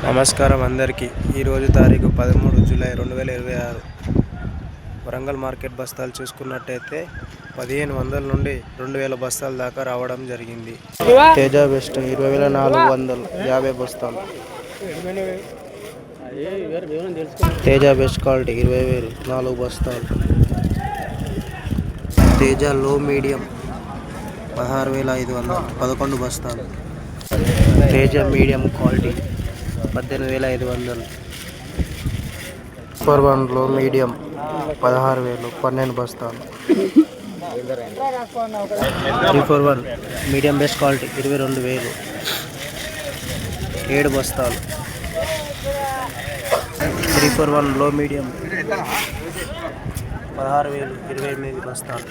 నమస్కారం అందరికీ. ఈరోజు తారీఖు 13 జూలై 2026. వరంగల్ మార్కెట్ బస్తాలు చూసుకున్నట్టయితే 1500 నుండి 2000 బస్తాల దాకా రావడం జరిగింది. తేజ బెస్ట్ 20,400 50 బస్తాలు. తేజ బెస్ట్ క్వాలిటీ 20,000 4 బస్తాలు. తేజ లో మీడియం 16,500 11 బస్తాలు. Teja medium quality 18,500. సూపర్ 1 లో మీడియం 16,000 12 బస్తాలు. 341 మీడియం బెస్ట్ క్వాలిటీ 22,000 7 బస్తాలు. 341 లో మీడియం 16,000 28 బస్తాలు.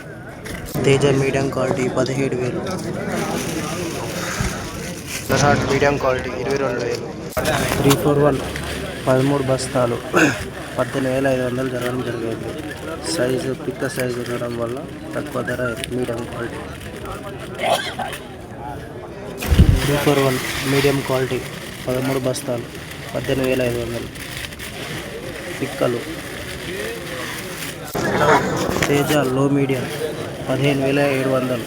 Teja medium quality 17,000. Medium quality 22,000. 341 13 బస్తాలు 18,500 జరగడం జరిగింది. సైజు పిక్క సైజు ఉండడం వల్ల తక్కువ ధర మీడియం క్వాలిటీ. 341 మీడియం క్వాలిటీ 13 బస్తాలు 18,500 పిక్కలు. తేజ లో మీడియం 15,700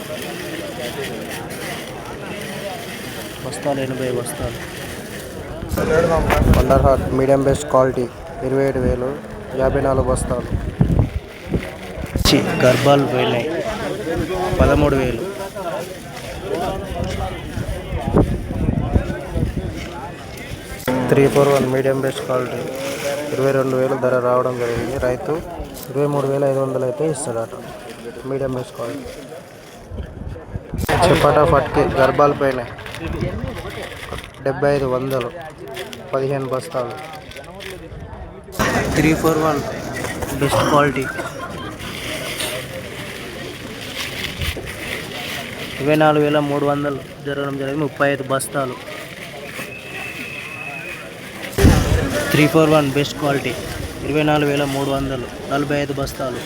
బస్తాలు 80 బస్తాలు. Wonder heart medium best quality 27,000 54 బస్తాలు. గర్భాలు పోయినాయి 13,000. 341 మీడియం బెస్ట్ క్వాలిటీ 22,000 ధర రావడం జరిగింది. రైతు 23,500 అయితే ఇస్తాడట. Medium best quality. చపాటా ఫట్కి గర్భాలు పోయినాయి 75,100 15 బస్తాలు. 341 బెస్ట్ క్వాలిటీ 24,300 జరగడం జరిగింది 35 బస్తాలు. 341 బెస్ట్ క్వాలిటీ 24,300 45 బస్తాలు.